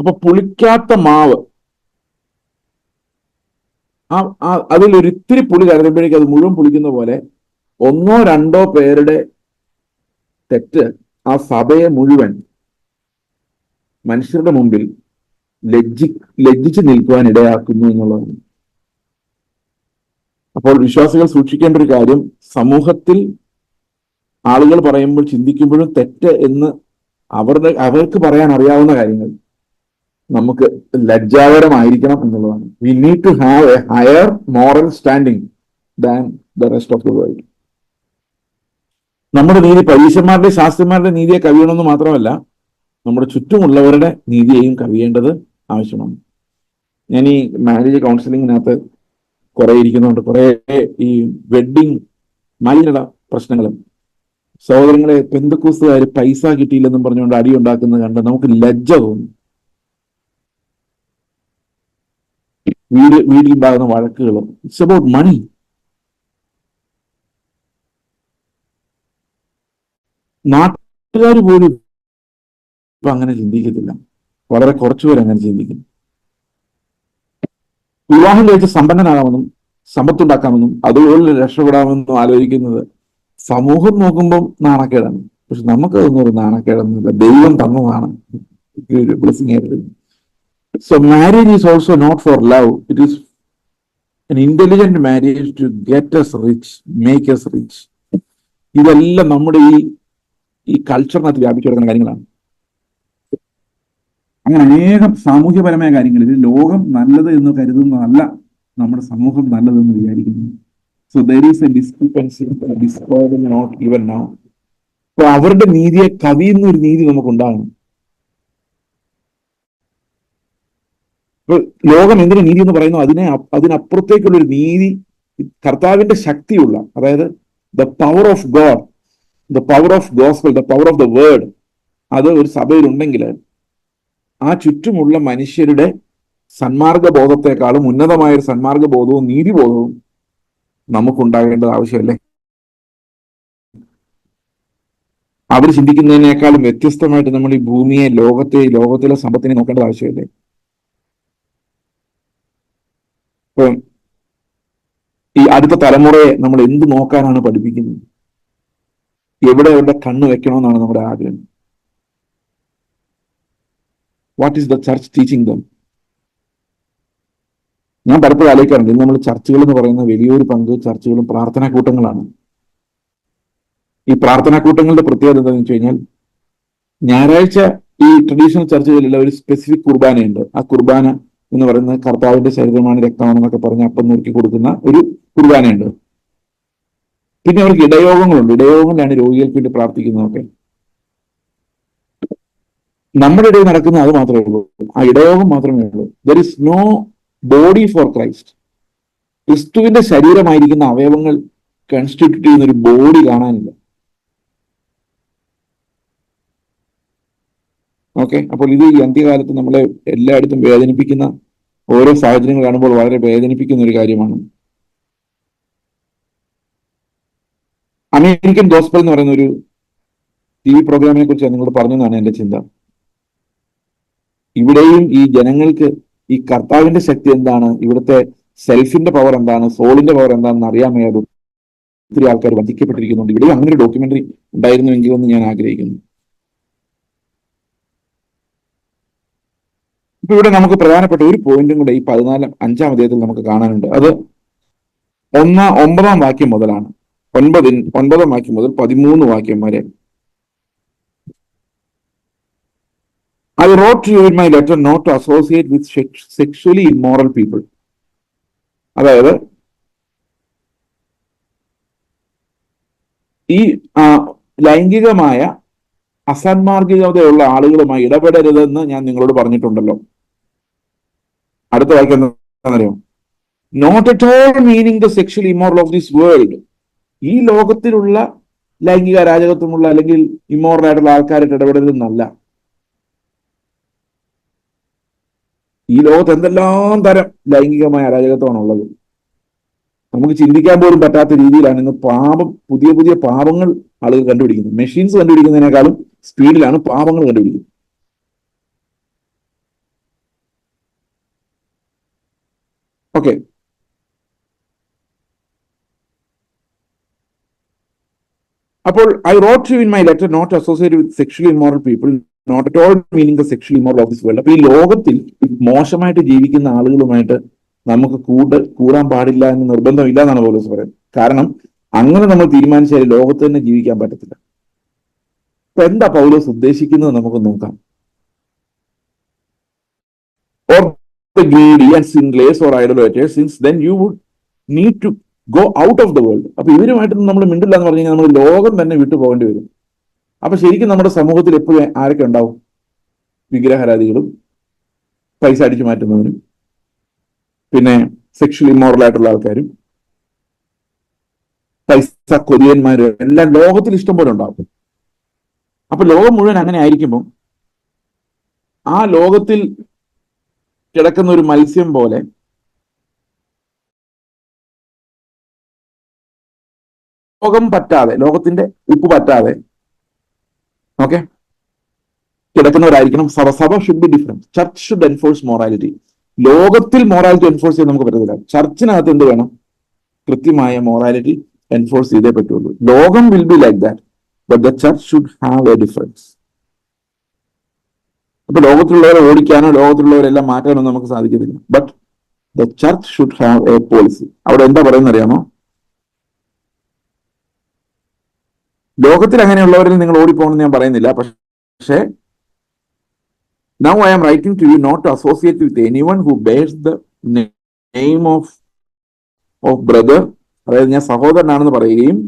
Speaker 1: അപ്പൊ പുളിക്കാത്ത മാവ് അതിലൊരിത്തിരി പുളി കരുതുമ്പോഴേക്കും അത് മുഴുവൻ പുളിക്കുന്ന പോലെ ഒന്നോ രണ്ടോ പേരുടെ തെറ്റ് ആ സഭയെ മുഴുവൻ മനുഷ്യരുടെ മുമ്പിൽ ലജ്ജിച്ചു നിൽക്കുവാൻ ഇടയാക്കുന്നു എന്നുള്ളതാണ്. അപ്പോൾ വിശ്വാസികൾ സൂക്ഷിക്കേണ്ട ഒരു കാര്യം, സമൂഹത്തിൽ ആളുകൾ പറയുമ്പോൾ ചിന്തിക്കുമ്പോഴും തെറ്റ് എന്ന് അവർക്ക് പറയാൻ അറിയാവുന്ന കാര്യങ്ങൾ നമുക്ക് ലജ്ജാകരമായിരിക്കണം എന്നുള്ളതാണ്. We need to have a higher moral standing than the rest of the world. നമ്മുടെ നീതി പരീക്ഷന്മാരുടെ ശാസ്ത്രന്മാരുടെ നീതിയെ കവിയണമെന്ന് മാത്രമല്ല, നമ്മുടെ ചുറ്റുമുള്ളവരുടെ നീതിയെയും കവിയേണ്ടത് ആവശ്യമാണ്. ഞാൻ ഈ മാരേജ് കൗൺസിലിങ്ങിനകത്ത് കുറെ ഇരിക്കുന്നുണ്ട്. കുറെ ഈ വെഡിങ് മാലിന്യയുടെ പ്രശ്നങ്ങളും സഹോദരങ്ങളെ പെന്തക്കോസ്തുകാര് പൈസ കിട്ടിയില്ലെന്നും പറഞ്ഞുകൊണ്ട് അടി ഉണ്ടാക്കുന്നത് കണ്ട് നമുക്ക് ലജ്ജ തോന്നും. വീടിലുണ്ടാകുന്ന വഴക്കുകളും ഇറ്റ്സ് അബൌട്ട് മണി. നാട്ടുകാർ പോലും ഇപ്പൊ അങ്ങനെ ചിന്തിക്കത്തില്ല, വളരെ കുറച്ചുപേർ അങ്ങനെ ചിന്തിക്കും. വിവാഹം കഴിച്ച് സമ്പന്നനാകാമെന്നും സമ്പത്തുണ്ടാക്കാമെന്നും അതുപോലെ രക്ഷപ്പെടാമെന്നും ആലോചിക്കുന്നത് സമൂഹം നോക്കുമ്പോൾ നാണക്കേടാണ്. പക്ഷെ നമുക്കതൊന്നും ഒരു നാണക്കേടൊന്നുമില്ല, ദൈവം തന്നതാണ്, ബ്ലെസ്സിങ് ആയിട്ട്. So marriage is also not for love. It is an intelligent marriage to get us rich, make us rich. ഇതെല്ലാം നമ്മുടെ ഈ കൾച്ചറിനകത്ത് വ്യാപിച്ചു കിടക്കുന്ന കാര്യങ്ങളാണ്. അങ്ങനെ അനേകം സാമൂഹ്യപരമായ കാര്യങ്ങളിൽ ലോകം നല്ലത് എന്ന് കരുതുന്നതല്ല നമ്മുടെ സമൂഹം നല്ലതെന്ന് വിചാരിക്കുന്നു. So there is a discrepancy, not even now. അപ്പൊ അവരുടെ നീതിയെ കവിയുന്ന ഒരു നീതി നമുക്കുണ്ടാകണം. ഇപ്പൊ ലോകം എന്തിനു നീതി എന്ന് പറയുന്നു, അതിനപ്പുറത്തേക്കുള്ള ഒരു നീതി, കർത്താവിന്റെ ശക്തിയുള്ള, അതായത് the power of God, the power of gospel, the power of the word, അത് ഒരു സഭയിലുണ്ടെങ്കിൽ ആ ചുറ്റുമുള്ള മനുഷ്യരുടെ സന്മാർഗ ബോധത്തെക്കാളും ഉന്നതമായ ഒരു സന്മാർഗ ബോധവും നീതിബോധവും നമുക്കുണ്ടാകേണ്ടത് ആവശ്യമല്ലേ? അവർ ചിന്തിക്കുന്നതിനേക്കാളും വ്യത്യസ്തമായിട്ട് നമ്മൾ ഈ ഭൂമിയെ, ലോകത്തിലെ സമ്പത്തിനെ നോക്കേണ്ടത് ആവശ്യമല്ലേ? ഇപ്പം ഈ അടുത്ത തലമുറയെ നമ്മൾ എന്ത് നോക്കാനാണ് പഠിപ്പിക്കുന്നത്? എവിടെ അവരുടെ കണ്ണ് വെക്കണമെന്നാണ് നമ്മുടെ ആഗ്രഹം? What is the church teaching dum? ഞാൻ പലപ്പോഴും ആലോചിക്കാറുണ്ട്, ഇന്ന് നമ്മൾ ചർച്ചുകൾ എന്ന് പറയുന്ന വലിയൊരു പങ്ക് ചർച്ചുകളും പ്രാർത്ഥനാ കൂട്ടങ്ങളാണ്. ഈ പ്രാർത്ഥനാ കൂട്ടങ്ങളുടെ പ്രത്യേകത എന്താണെന്ന് വെച്ച് കഴിഞ്ഞാൽ, ഞായറാഴ്ച ഈ ട്രഡീഷണൽ ചർച്ചുകളിലുള്ള ഒരു സ്പെസിഫിക് കുർബാനയുണ്ട്. ആ കുർബാന എന്ന് പറയുന്നത് കർത്താവിന്റെ ശരീരമാണ്, രക്തമാണെന്നൊക്കെ പറഞ്ഞ് അപ്പം നുറുക്കി കൊടുക്കുന്ന ഒരു കുർബാനയുണ്ട്. പിന്നെ അവർക്ക് ഇടയോഗങ്ങളുണ്ട്. ഇടയോഗങ്ങളിലാണ് രോഗികൾക്ക് വേണ്ടി പ്രാർത്ഥിക്കുന്നതൊക്കെ. നമ്മുടെ ഇടയിൽ നടക്കുന്ന അത് മാത്രമേ ഉള്ളൂ, ആ ഇടയോഗം മാത്രമേ ഉള്ളൂ. There is no body for Christ. ക്രിസ്തുവിന്റെ ശരീരമായിരിക്കുന്ന അവയവങ്ങൾ കൺസ്റ്റിറ്റ്യൂട്ട് ചെയ്യുന്ന ഒരു ബോഡി കാണാനില്ല. ഓക്കെ, അപ്പോൾ ഇത് ഈ അന്ത്യകാലത്ത് നമ്മളെ എല്ലായിടത്തും വേദനിപ്പിക്കുന്ന ഓരോ സാഹചര്യങ്ങൾ കാണുമ്പോൾ വളരെ വേദനിപ്പിക്കുന്ന ഒരു കാര്യമാണ്. അമേരിക്കൻ ഗോസ്പൽ എന്ന് പറയുന്ന ഒരു TV പ്രോഗ്രാമിനെ കുറിച്ച് നിങ്ങളോട് പറഞ്ഞതാണ് എന്റെ ചിന്ത. ഇവിടെയും ഈ ജനങ്ങൾക്ക് ഈ കർത്താവിന്റെ ശക്തി എന്താണ്, ഇവിടുത്തെ സെൽഫിന്റെ പവർ എന്താണ്, സോളിന്റെ പവർ എന്താണെന്ന് അറിയാൻ വയ്യാതെ ഒത്തിരി ആൾക്കാർ വധിക്കപ്പെട്ടിരിക്കുന്നുണ്ട്. ഇവിടെയും അങ്ങനെ ഒരു ഡോക്യുമെന്ററി ഉണ്ടായിരുന്നുവെങ്കിൽ എന്ന് ഞാൻ ആഗ്രഹിക്കുന്നു. ഇപ്പൊ ഇവിടെ നമുക്ക് പ്രധാനപ്പെട്ട ഒരു പോയിന്റും കൂടെ ഈ 5-ാം അധ്യായത്തിൽ നമുക്ക് കാണാനുണ്ട്. അത് 9-ാം വാക്യം മുതലാണ്. 9-ാം വാക്യം മുതൽ 13 വാക്യം വരെ. I wrote to you in my letter not to associate with sexually immoral people. അതായത് ഈ ലൈംഗികമായ അസന്മാർഗികതയുള്ള ആളുകളുമായി ഇടപെടരുതെന്ന് ഞാൻ നിങ്ങളോട് പറഞ്ഞിട്ടുണ്ടല്ലോ. അടുത്ത വാക്യം എന്താണെന്നറിയോ? Not at all meaning the sexual immoral of this world. ഈ ലോകത്തിലുള്ള ലൈംഗിക അരാജകത്വമുള്ള അല്ലെങ്കിൽ ഇമ്മോറൽ ആയിട്ടുള്ള ആൾക്കാരായിട്ട് ഇടപെടരുതെന്നല്ല. ഈ ലോകത്ത് എന്തെല്ലാം തരം ലൈംഗികമായ അരാജകത്വമാണ് ഉള്ളത്. നമുക്ക് ചിന്തിക്കാൻ പോലും പറ്റാത്ത രീതിയിലാണ് ഇന്ന് പുതിയ പുതിയ പാപങ്ങൾ ആളുകൾ കണ്ടുപിടിക്കുന്നത്. മെഷീൻസ് കണ്ടുപിടിക്കുന്നതിനേക്കാളും സ്പീഡിലാണ് പാപങ്ങൾ കണ്ടുപിടിക്കുന്നത്. ഓക്കെ, അപ്പോൾ I wrote you in my letter not associate with sexually immoral people not at all meaning the sexually immoral of this world. അപ്പൊ ഈ ലോകത്തിൽ മോശമായിട്ട് ജീവിക്കുന്ന ആളുകളുമായിട്ട് നമുക്ക് കൂടാൻ പാടില്ല എന്ന് നിർബന്ധമില്ല എന്നാണ് പൗലോസ് പറയുന്നത്. കാരണം അങ്ങനെ നമ്മൾ തീരുമാനിച്ചാൽ ലോകത്ത് തന്നെ ജീവിക്കാൻ പറ്റത്തില്ല. അപ്പൊ എന്താ പൗലോസ് ഉദ്ദേശിക്കുന്നത് നമുക്ക് നോക്കാം. Or the greedy and sinless or idolaters, since then you would need to go out of the world. അപ്പൊ ഇവരുമായിട്ടൊന്നും നമ്മൾ മിണ്ടില്ല എന്ന് പറഞ്ഞു കഴിഞ്ഞാൽ നമ്മൾ ലോകം തന്നെ വിട്ടു പോകേണ്ടി വരും. അപ്പൊ ശരിക്കും നമ്മുടെ സമൂഹത്തിൽ എപ്പോഴും ആരൊക്കെ ഉണ്ടാവും? വിഗ്രഹാരാധികളും പൈസ അടിച്ചു മാറ്റുന്നവരും പിന്നെ സെക്ഷൽ ഇമ്മോറൽ ആയിട്ടുള്ള ആൾക്കാരും പൈസ കൊതിയന്മാരും എല്ലാം ലോകത്തിൽ ഇഷ്ടം പോലെ ഉണ്ടാവും. അപ്പൊ ലോകം മുഴുവൻ അങ്ങനെ ആയിരിക്കുമ്പോൾ ആ ലോകത്തിൽ കിടക്കുന്ന ഒരു മത്സ്യം പോലെ ലോകത്തിന്റെ ഉപ്പ് പറ്റാതെ ഓക്കെ കിടക്കുന്നവരായിരിക്കണം. സഭ should be different. Church should enforce morality. ലോകത്തിൽ മൊറാലിറ്റി എൻഫോഴ്സ് ചെയ്യാൻ നമുക്ക് പറ്റത്തില്ല. ചർച്ചിനകത്ത് എന്ത് വേണം? കൃത്യമായ മൊറാലിറ്റി എൻഫോഴ്സ് ചെയ്തേ പറ്റുള്ളൂ. ലോകം will be like that, but the church should have A difference. അപ്പൊ ലോകത്തിലുള്ളവരെ ഓടിക്കാനോ ലോകത്തിലുള്ളവരെല്ലാം മാറ്റാനോ നമുക്ക് സാധിക്കത്തില്ല. But the church should have A policy. അവിടെ എന്താ പറയുന്നത് അറിയാമോ? ലോകത്തിൽ അങ്ങനെയുള്ളവരിൽ നിങ്ങൾ ഓടിപ്പോകണമെന്ന് ഞാൻ പറയുന്നില്ല. പക്ഷേ now I am writing to you not to associate with anyone who bears the name of brother, അതായത് ഞാൻ സഹോദരനാണെന്ന് പറയുകയും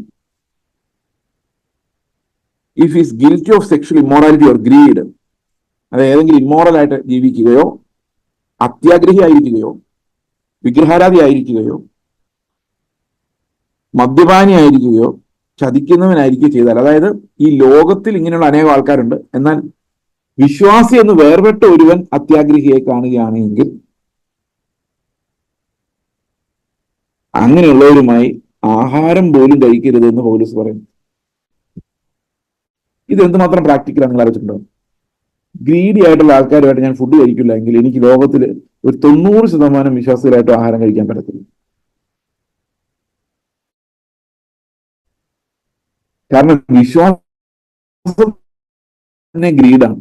Speaker 1: if he is guilty of sexual immorality or greed, അതായത് ഏതെങ്കിലും ഇമ്മോറൽ ആയിട്ട് ജീവിക്കുകയോ അത്യാഗ്രഹി ആയിരിക്കുകയോ വിഗ്രഹാരാധി ആയിരിക്കുകയോ മദ്യപാനി ആയിരിക്കുകയോ ചതിക്കുന്നവനായിരിക്കുകയോ ചെയ്താൽ, അതായത് ഈ ലോകത്തിൽ ഇങ്ങനെയുള്ള അനേകം ആൾക്കാരുണ്ട്, എന്നാൽ വിശ്വാസി എന്ന് വേർപെട്ട ഒരുവൻ അത്യാഗ്രഹിയെ കാണുകയാണെങ്കിൽ അങ്ങനെയുള്ളവരുമായി ആഹാരം പോലും കഴിക്കരുത് എന്ന് പൗലോസ് പറയും. ഇത് എന്തുമാത്രം പ്രാക്ടിക്കലാണ് നിങ്ങൾ ആലോചിച്ചിട്ടുണ്ടോ? ഗ്രീഡി ആയിട്ടുള്ള ആൾക്കാരുമായിട്ട് ഞാൻ ഫുഡ് കഴിക്കില്ല എങ്കിൽ എനിക്ക് ലോകത്തിൽ ഒരു 90% വിശ്വാസികളായിട്ട് ആഹാരം കഴിക്കാൻ പറ്റത്തില്ല. കാരണം വിശ്വാസം തന്നെ ഗ്രീഡാണ്.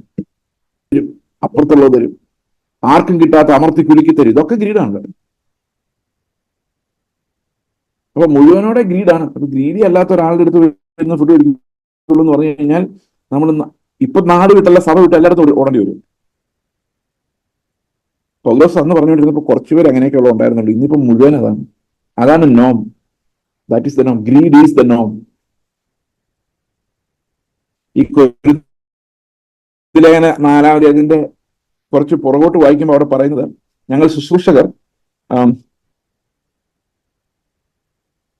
Speaker 1: അപ്പുറത്തുള്ളത് തരും, ആർക്കും കിട്ടാത്ത അമർത്തി കുലുക്കി തരും, ഇതൊക്കെ ഗ്രീഡാണ്. അപ്പൊ മുഴുവനോടെ ഗ്രീഡാണ്. അപ്പൊ ഗ്രീഡി അല്ലാത്ത ഒരാളുടെ അടുത്ത് വരുന്ന ഫുഡ് കഴിക്കുള്ളൂ എന്ന് പറഞ്ഞു കഴിഞ്ഞാൽ നമ്മൾ ഇപ്പൊ നാട് വിട്ടല്ല സഭ വിട്ട് എല്ലായിടത്തും ഓടേണ്ടി വരും. പൗലോസ് അന്ന് പറഞ്ഞുകൊണ്ടിരുന്നപ്പോൾ കുറച്ചുപേർ അങ്ങനെയൊക്കെയുള്ള ഉണ്ടായിരുന്നുള്ളൂ. ഇന്നിപ്പോ മുഴുവൻ അതാണ് നോം. That is the Noam. Greed is the നോം. ഈ ലേഖന 4-ാം അതിന്റെ കുറച്ച് പുറകോട്ട് വായിക്കുമ്പോൾ അവിടെ പറയുന്നത്, ഞങ്ങൾ ശുശ്രൂഷകർ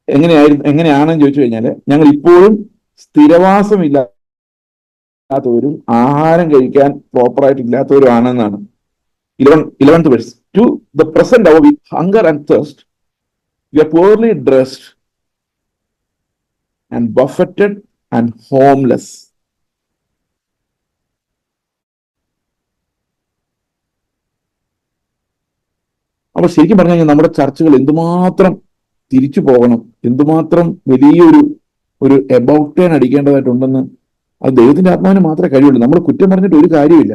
Speaker 1: എങ്ങനെയാണെന്ന് ചോദിച്ചു കഴിഞ്ഞാല് ഞങ്ങൾ ഇപ്പോഴും സ്ഥിരവാസമില്ലാത്തവരും ആഹാരം കഴിക്കാൻ പ്രോപ്പറായിട്ട് ഇല്ലാത്തവരും ആണെന്നാണ്. 11th verse. To the present hour with hunger and thirst, we are poorly dressed and buffeted and homeless. അപ്പൊ ശരിക്കും പറഞ്ഞു കഴിഞ്ഞാൽ നമ്മുടെ ചർച്ചകൾ എന്തുമാത്രം തിരിച്ചു പോകണം, എന്തുമാത്രം വലിയൊരു എബൌട്ട് ടേൺ അടിക്കേണ്ടതായിട്ടുണ്ടെന്ന് അത് ദൈവത്തിന്റെ ആത്മാവിന് മാത്രമേ കഴിയുള്ളൂ. നമ്മൾ കുറ്റം പറഞ്ഞിട്ട് ഒരു കാര്യമില്ല.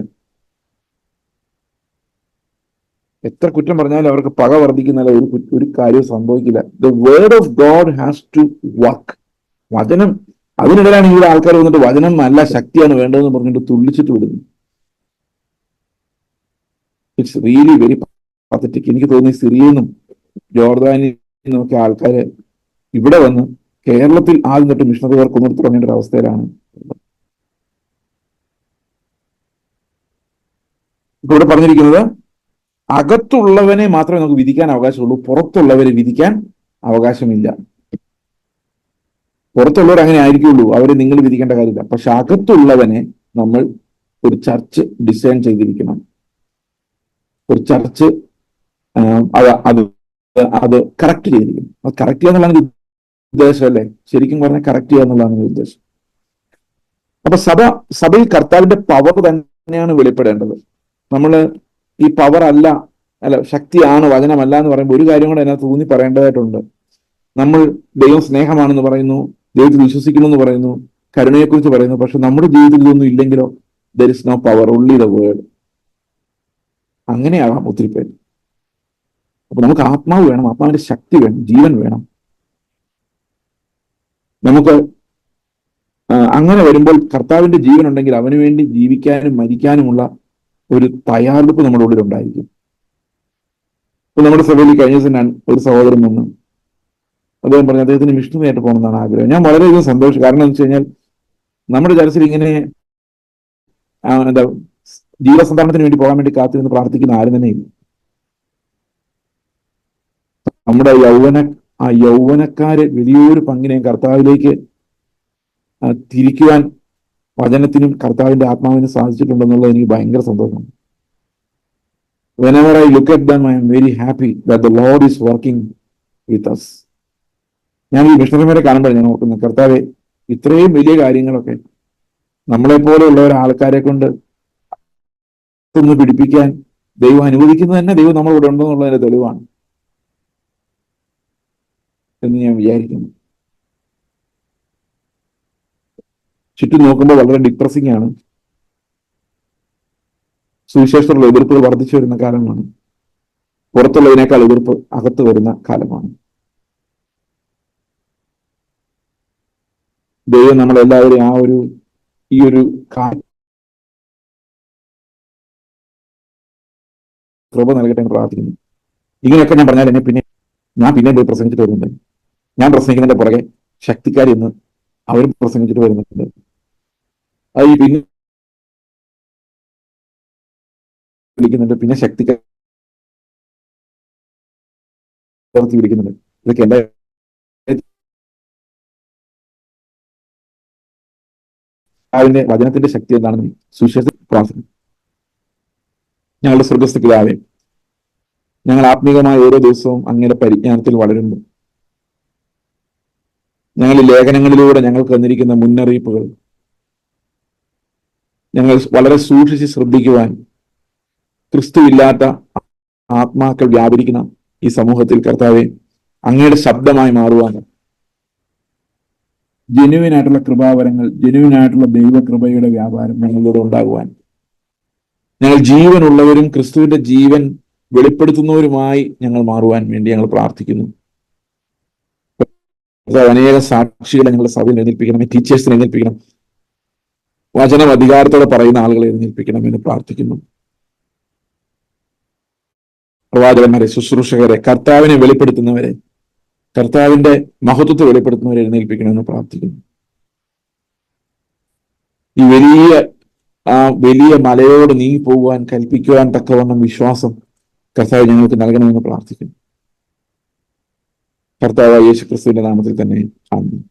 Speaker 1: എത്ര കുറ്റം പറഞ്ഞാലും അവർക്ക് പക വർദ്ധിക്കുന്നല്ല, ഒരു കാര്യവും സംഭവിക്കില്ല. The word of God has to work. വചനം, അതിനിടയിലാണ് ഇവിടെ ആൾക്കാർ വന്നിട്ട് വചനം നല്ല ശക്തിയാണ് വേണ്ടതെന്ന് പറഞ്ഞിട്ട് തുള്ളിച്ചിട്ട് വിടുന്നു. It's really very pathetic. എനിക്ക് തോന്നി സിറിയെന്നും ജോർദാനിൽ നിന്നൊക്കെ ആൾക്കാര് ഇവിടെ വന്ന് കേരളത്തിൽ ആദ്യം തൊട്ട് മിഷണറി വർക്ക് ഒന്നും തുടങ്ങേണ്ട ഒരു അവസ്ഥയിലാണ്. ഇപ്പൊ ഇവിടെ പറഞ്ഞിരിക്കുന്നത് അകത്തുള്ളവനെ മാത്രമേ നമുക്ക് വിധിക്കാൻ അവകാശമുള്ളൂ, പുറത്തുള്ളവരെ വിധിക്കാൻ അവകാശമില്ല. പുറത്തുള്ളവർ അങ്ങനെ ആയിരിക്കുള്ളൂ, അവരെ നിങ്ങൾ വിധിക്കേണ്ട കാര്യമില്ല. പക്ഷെ അകത്തുള്ളവനെ നമ്മൾ ഒരു ചർച്ച് ഡിസൈൻ ചെയ്തിരിക്കണം. ഒരു ചർച്ച് അത് കറക്റ്റ് ചെയ്തിരിക്കും. അത് കറക്റ്റ് ചെയ്യുക എന്നുള്ളതാണ് ഉദ്ദേശം അല്ലേ? ശരിക്കും പറഞ്ഞാൽ കറക്റ്റ് ചെയ്യുക എന്നുള്ളതാണ് ഉദ്ദേശം. അപ്പൊ സഭയിൽ കർത്താവിന്റെ പവർ തന്നെയാണ് വെളിപ്പെടേണ്ടത്. നമ്മൾ ഈ പവർ അല്ല ശക്തിയാണ് വചനമല്ല എന്ന് പറയുമ്പോൾ ഒരു കാര്യം കൂടെ അതിനകത്ത് ഊന്നി പറയേണ്ടതായിട്ടുണ്ട്. നമ്മൾ ദൈവം സ്നേഹമാണെന്ന് പറയുന്നു, ദൈവത്തിൽ വിശ്വസിക്കുന്നു എന്ന് പറയുന്നു, കരുണയെക്കുറിച്ച് പറയുന്നു. പക്ഷെ നമ്മുടെ ജീവിതത്തിൽ ഇതൊന്നും ഇല്ലെങ്കിലോ, there is no power, only the word. അങ്ങനെയാകാം ഒത്തിരി പേര്. അപ്പൊ നമുക്ക് ആത്മാവ് വേണം, ആത്മാവിന്റെ ശക്തി വേണം, ജീവൻ വേണം. നമുക്ക് അങ്ങനെ വരുമ്പോൾ കർത്താവിന്റെ ജീവൻ ഉണ്ടെങ്കിൽ അവന് വേണ്ടി ജീവിക്കാനും മരിക്കാനുമുള്ള ഒരു തയ്യാറെടുപ്പ് നമ്മുടെ ഉള്ളിൽ ഉണ്ടായിരിക്കും. ഇപ്പൊ നമ്മുടെ സഭയിൽ കഴിഞ്ഞ ദിവസം ഒരു സഹോദരൻ വന്നു, അദ്ദേഹം പറഞ്ഞു അദ്ദേഹത്തിന് മിഷണറിയായിട്ട് പോകണമെന്നാണ് ആഗ്രഹം. ഞാൻ വളരെയധികം സന്തോഷം. കാരണം എന്ന് വെച്ച് കഴിഞ്ഞാൽ നമ്മുടെ ചർച്ചിൽ ഇങ്ങനെ ജീവസന്ധാരണത്തിന് വേണ്ടി പോകാൻ വേണ്ടി കാത്തിരുന്ന് പ്രാർത്ഥിക്കുന്ന ആരും തന്നെ ഇല്ല. നമ്മുടെ യൗവനക്കാര് വലിയൊരു പങ്കിനെയും കർത്താവിലേക്ക് തിരിക്കുവാൻ വചനത്തിനും കർത്താവിന്റെ ആത്മാവിനും സാധിച്ചിട്ടുണ്ടെന്നുള്ളത് എനിക്ക് ഭയങ്കര സന്തോഷമാണ്. Whenever I look at them, I am very happy that the Lord is working with us. ഞാൻ ഈ മിഷണറിമാരെ കാണുമ്പോൾ ഞാൻ ഓർക്കുന്നു, കർത്താവെ ഇത്രയും വലിയ കാര്യങ്ങളൊക്കെ നമ്മളെപ്പോലെയുള്ള ആൾക്കാരെ കൊണ്ട് ഒന്ന് പിടിപ്പിക്കാൻ ദൈവം അനുവദിക്കുന്നത് തന്നെ ദൈവം നമ്മളിവിടെ ഉണ്ടെന്നുള്ളതിന്റെ തെളിവാണ് എന്ന് ഞാൻ വിചാരിക്കുന്നു. ചുറ്റും നോക്കുമ്പോൾ വളരെ ഡിപ്രസിംഗ് ആണ്. സുവിശേഷത്തിലുള്ള എതിർപ്പുകൾ വർദ്ധിച്ചു വരുന്ന കാലമാണ്. പുറത്തുള്ളതിനേക്കാൾ എതിർപ്പ് അകത്ത് വരുന്ന കാലമാണ്. ദൈവം നമ്മളെല്ലാവരെയും ഈ ഒരു കൃപ നൽകട്ടെ എന്ന് പ്രാർത്ഥിക്കുന്നു. ഇങ്ങനെയൊക്കെ ഞാൻ പറഞ്ഞാൽ ഞാൻ പിന്നെ പ്രസംഗിച്ചിട്ട് വരുന്നുണ്ട്. ഞാൻ പ്രസംഗിക്കുന്നതിന്റെ പുറകെ ശക്തിക്കാർ എന്ന് അവരും പ്രസംഗിച്ചിട്ട് വരുന്നുണ്ട്. അത് ഈ പിന്നെ വിളിക്കുന്നുണ്ട്, പിന്നെ ശക്തിക്കാർ വിളിക്കുന്നുണ്ട്. ഇതൊക്കെ എന്താ അതിന്റെ വചനത്തിന്റെ ശക്തി എന്താണെന്ന് സുവിശേഷത്തിൽ പ്രാർത്ഥിക്കുന്നു. ഞങ്ങളുടെ സ്വർഗ്ഗസ്ഥ പിതാവേ, ഞങ്ങൾ ആത്മീകമായ ഓരോ ദിവസവും അങ്ങയുടെ പരിജ്ഞാനത്തിൽ വളരുന്നു. ഞങ്ങൾ ഈ ലേഖനങ്ങളിലൂടെ ഞങ്ങൾക്ക് തന്നിരിക്കുന്ന മുന്നറിയിപ്പുകൾ ഞങ്ങൾ വളരെ സൂക്ഷിച്ച് ശ്രദ്ധിക്കുവാൻ, ക്രിസ്തു ഇല്ലാത്ത ആത്മാക്കൾ വ്യാപരിക്കുന്ന ഈ സമൂഹത്തിൽ കർത്താവെ അങ്ങയുടെ ശബ്ദമായി മാറുവാൻ ജെന്യുവിനായിട്ടുള്ള കൃപാവരങ്ങൾ, ജെന്യുവിനായിട്ടുള്ള ദൈവകൃപയുടെ വ്യാപാരം ഞങ്ങളിലൂടെ ഉണ്ടാകുവാൻ, ഞങ്ങൾ ജീവനുള്ളവരും ക്രിസ്തുവിന്റെ ജീവൻ വെളിപ്പെടുത്തുന്നവരുമായി ഞങ്ങൾ മാറുവാൻ വേണ്ടി ഞങ്ങൾ പ്രാർത്ഥിക്കുന്നു. അനേക സാക്ഷികളെ ഞങ്ങളുടെ സഭയിൽ എഴുന്നേൽപ്പിക്കണം, ടീച്ചേഴ്സിനെ എഴുന്നേൽപ്പിക്കണം, വചനം അധികാരത്തോടെ പറയുന്ന ആളുകളെ എഴുന്നേൽപ്പിക്കണം എന്ന് പ്രാർത്ഥിക്കുന്നു. പ്രവാചകന്മാരെ, ശുശ്രൂഷകരെ, കർത്താവിനെ വെളിപ്പെടുത്തുന്നവരെ, കർത്താവിന്റെ മഹത്വത്തെ വെളിപ്പെടുത്തുന്നവരെ എഴുന്നേൽപ്പിക്കണമെന്ന് പ്രാർത്ഥിക്കുന്നു. ഈ വലിയ മലയോട് നീങ്ങി പോകുവാൻ കൽപ്പിക്കുവാൻ തക്കവണ്ണം വിശ്വാസം കർത്താവ് ഞങ്ങൾക്ക് നൽകണമെന്ന് പ്രാർത്ഥിക്കുന്നു. കർത്താവായ യേശു ക്രിസ്തുവിന്റെ നാമത്തിൽ തന്നെ ആമേൻ.